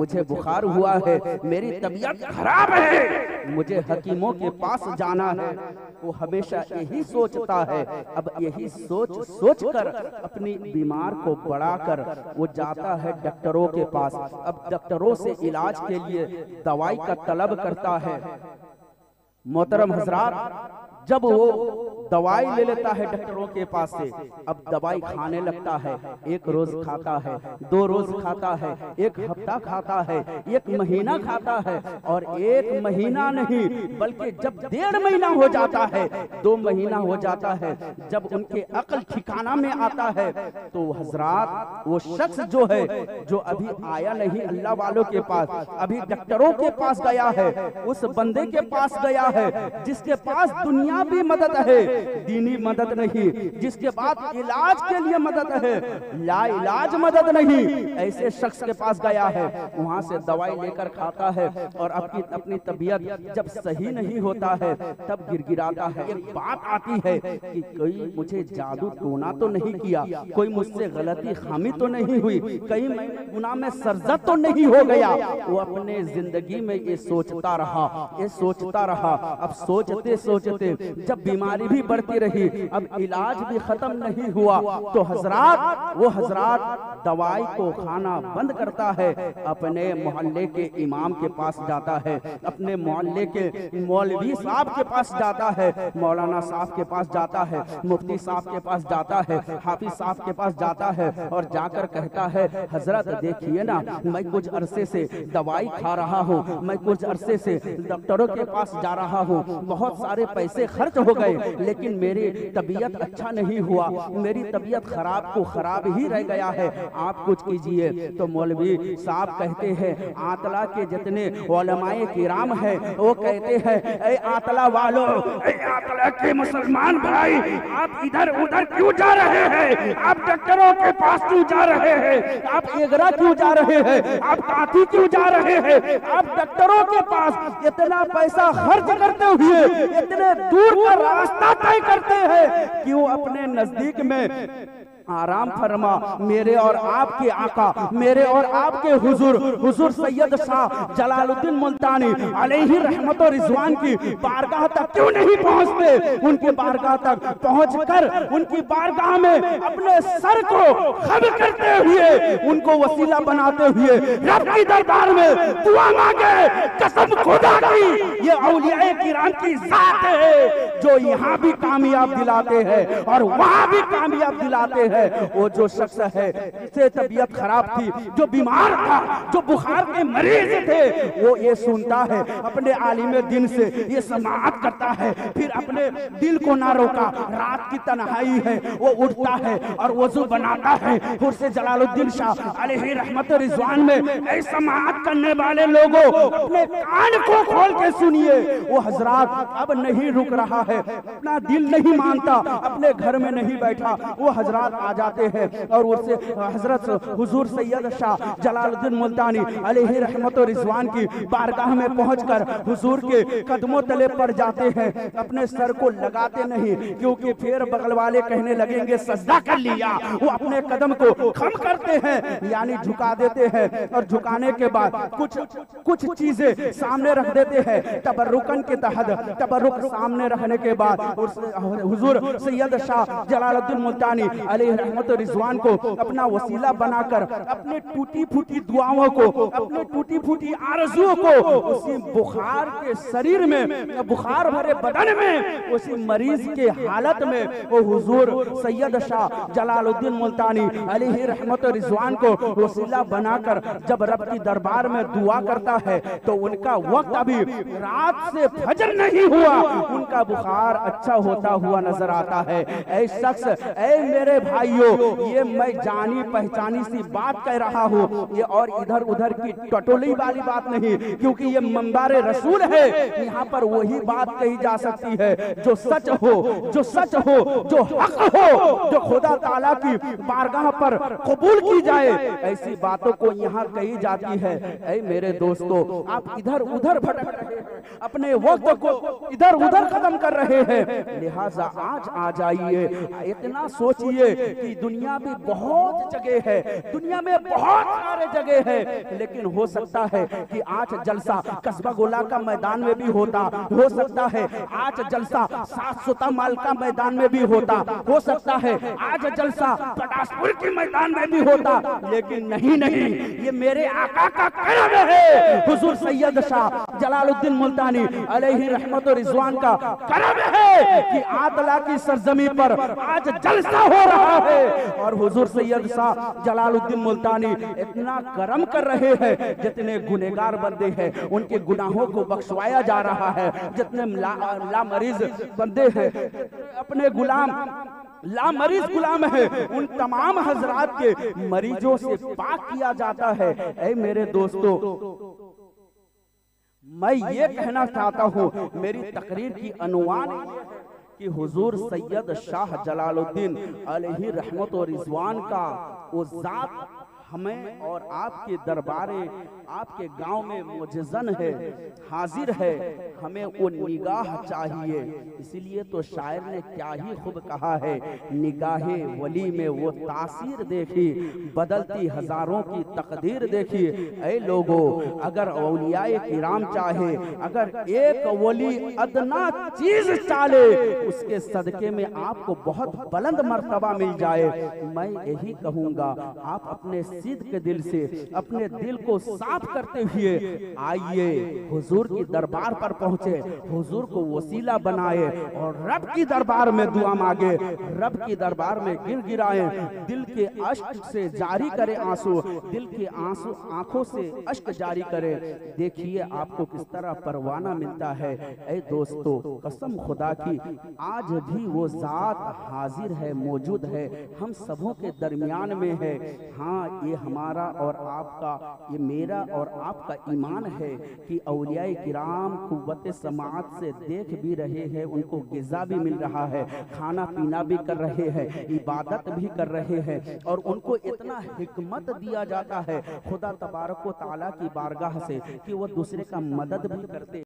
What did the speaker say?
मुझे बुखार हुआ है, मेरी तबीयत खराब है, मुझे हकीमों के पास जाना है। वो हमेशा यही सोचता है। अब यही सोच सोच कर अपनी बीमार को बढ़ाकर वो जाता है डॉक्टरों के पास। अब डॉक्टरों से इलाज के लिए दवाई का तलब करता है। मोहतरम हजरात, जब वो दवाई ले लेता है डॉक्टरों के पास से, अब दवाई खाने लगता है। एक रोज खाता है, 2 रोज खाता है, 1 हफ्ता खाता है, 1 महीना खाता है, और 1 महीना नहीं बल्कि जब 1.5 महीना हो जाता है, 2 महीना हो जाता है, जब उनके अक्ल ठिकाना में आता है, तो हजरात वो शख्स जो है, जो अभी आया नहीं अल्लाह वालों के पास, अभी डॉक्टरों के पास गया है, उस बंदे के पास गया है जिसके पास दुनिया भी मदद है, दीनी मदद नहीं, जिसके बाद इलाज के लिए मदद है, ला इलाज मदद नहीं, ऐसे शख्स के पास गया है। वहां से दवाई लेकर खाता है और अपनी तबीयत जब सही नहीं होता है तब गिड़गिड़ाता है। एक बात आती है कि कोई मुझे जादू टोना तो नहीं किया, कोई मुझसे गलती खामी तो नहीं हुई, कहीं मैं गुनाह में सरजद तो नहीं हो गया। वो अपने जिंदगी में ये सोचता रहा, ये सोचता रहा। अब सोचते सोचते जब बीमारी भी बढ़ती रही, अब इलाज भी खत्म नहीं हुआ, तो हजरात दवाई को खाना बंद करता है। अपने मोहल्ले के इमाम के पास जाता है, अपने मोहल्ले के मौलवी साहब के पास जाता है, मौलाना साहब के पास जाता है, मुफ्ती साहब के पास जाता है, हाफिज साहब के पास जाता है, और जाकर कहता है, हजरत देखिए ना, मैं कुछ अरसे से दवाई खा रहा हूँ, मैं कुछ अरसे से डॉक्टरों के पास जा रहा हूँ, बहुत सारे पैसे खर्च हो गए, लेकिन मेरी तबीयत अच्छा नहीं हुआ, मेरी तबीयत खराब को खराब ही रह गया है, आप कुछ कीजिए। तो मौलवी साहब कहते हैं, आतला के जितने उलमाए किराम हैं वो कहते हैं, ऐ आतला वालों, ऐ आतला के मुसलमान भाई, आप इधर उधर क्यों जा रहे हैं? आप डॉक्टरों के पास क्यों जा रहे हैं? आप एगरा क्यों जा रहे हैं? आप काठी क्यों जा रहे हैं? आप डॉक्टरों के पास इतना पैसा खर्च करते हुए इतने दूर का रास्ता तय करते हैं, क्यों अपने नजदीक में आराम फरमा। मेरे और आपके आका, मेरे और आपके हुजूर सैयद शाह जलालुद्दीन मुल्तानी अलैहि रहमत और रिजवान की बारगाह तक क्यों नहीं पहुंचते? उनकी बारगाह तक पहुंचकर उनकी बारगाह में अपने सर को खम करते हुए, उनको वसीला बनाते हुए रब की दरबार में दुआ मांगे। कसम खुदा की, ये औलिया किराम की जात है जो यहाँ भी कामयाब दिलाते हैं और वहाँ भी कामयाब दिलाते हैं। वो जो शख्स है जिससे तबीयत खराब थी, जो बीमार था, जो बुखार के मरीज थे, वो ये सुनता है, अपने आलिम दिन से ये समाअत करता है, फिर अपने दिल को ना रोका, रात की तन्हाई है, वो उठता है और वजू बनाता है। हुर्से जलालुद्दीन शाह अलैहि रहमत रिजवान में ऐ समाअत करने वाले लोगों, अपने कान को खोल के सुनिए। वो हजरात अब नहीं रुक रहा है, अपना दिल नहीं मानता, अपने घर में नहीं बैठा, वो हजरात आ जाते हैं और उससे हजरत हुजूर सैयद शाह जलालुद्दीन मुल्तानी अलैहि रहमत और रिजवान की बारगाह में पहुंचकर हुजूर के कदमों तले पड़ जाते हैं। अपने सर को लगाते नहीं, क्योंकि फिर बगल वाले कहने लगेंगे सजदा कर लिया। वो अपने कदम को खम करते हैं, यानी झुका देते हैं, और झुकाने के बाद कुछ चीजें सामने रख देते हैं तबर्रुकन के तहत। तबर्रुक सामने रखने के बाद हुजूर सैयद शाह जलालुद्दीन मुल्तानी अलैहि रहमत और रिजवान को अपना वसीला बनाकर अपने टूटी फूटी दुआओं को, अपने टूटी फूटी आरज़ुओं को उसी बुखार के शरीर में, बुखार भरे बदन में, उसी मरीज के हालत में वो हुजूर सैयद शाह जलालुद्दीन मुल्तानी अलैहि रहमत और रिजवान को वसीला बनाकर जब रब की दरबार में दुआ करता है, तो उनका वक्त अभी रात से फजर नहीं हुआ, उनका बुखार अच्छा होता हुआ नजर आता है। ऐ शख्स, ऐ मेरे भाइयों, ये मैं जानी पहचानी सी बात कह रहा हूँ, ये और इधर उधर की टटोली वाली बात नहीं, क्योंकि ये मंबारे रसूल है। यहाँ पर वही बात कही जा सकती है जो सच हो, जो सच हो, जो हक हो, जो खुदा ताला की बारगाह पर कबूल की जाए, ऐसी बातों को यहाँ कही जाती है। ऐ मेरे दोस्तों, आप इधर उधर भटक रहे हैं, अपने वक्त को इधर उधर खत्म कर रहे हैं, लिहाजा आज आ जाइए, इतना सोचिए कि दुनिया में बहुत जगह है, दुनिया में बहुत सारे जगह है, लेकिन हो सकता है कि आज जलसा कस्बा गोला का मैदान में भी होता, हो सकता है आज जलसा सात माल का मैदान में भी होता, हो सकता है आज जलसा पटासपुर के मैदान में भी होता, लेकिन नहीं नहीं, ये मेरे आका का करम है, हुजूर सैयद शाह जलालुद्दीन मुल्तानी अलैहि रहमत और रिजवान का करम है कि आदला की सरजमी पर आज जलसा हो रहा है। और हुजूर सैयद शाह जलालुद्दीन मुल्तानी इतना करम कर रहे हैं, जितने गुनहगार बंदे हैं उनके गुनाहों को बख्शवाया जा रहा है, जितने लामरीज बंदे हैं अपने लामरीज गुलाम है, उन तमाम हजरात के मरीजों से पाक किया जाता है। ऐ मेरे दोस्तों, मैं ये कहना चाहता हूँ, मेरी तकरीर की अनुवान कि हुजूर सैयद शाह जलालुद्दीन अलैहि रहमत और रिजवान का वो जात हमें और आपके दरबारे आपके गांव में मुजज़्ज़न है, हाजिर है, हमें वो निगाह चाहिए। इसीलिए तो शायर ने क्या ही खूब कहा है, निगाहे वली में वो तासीर देखी, बदलती हजारों की तकदीर देखी। ऐ लोगों, अगर औलियाए किराम चाहे, अगर एक वली अदना चीज चाले, उसके सदके में आपको बहुत बुलंद मर्तबा मिल जाए। मैं यही कहूंगा, आप अपने सिद्ध के दिल से अपने दिल को साफ करते हुए आइए, हुजूर की दरबार पर पहुंचे, हुजूर को वसीला बनाए और रब की दरबार में दुआ मांगे, रब की दरबार में गिर गिराए, दिल के अश्क से जारी करे आंसू, दिल के आंसू आंखों से अश्क जारी करे। देखिए आपको किस तरह परवाना मिलता है। ऐ दोस्तों, कसम खुदा की आज भी वो जात हाजिर है, मौजूद है, हम सबों के दरमियान में है। हाँ, ये हमारा और आपका, ये मेरा और आपका ईमान है कि औलियाए किराम कुव्वत समाअत से देख भी रहे हैं, उनको गिज़ा भी मिल रहा है, खाना पीना भी कर रहे हैं, इबादत भी कर रहे हैं, और उनको इतना हिकमत दिया जाता है खुदा तबारक व तआला की बारगाह से कि वो दूसरे का मदद भी करते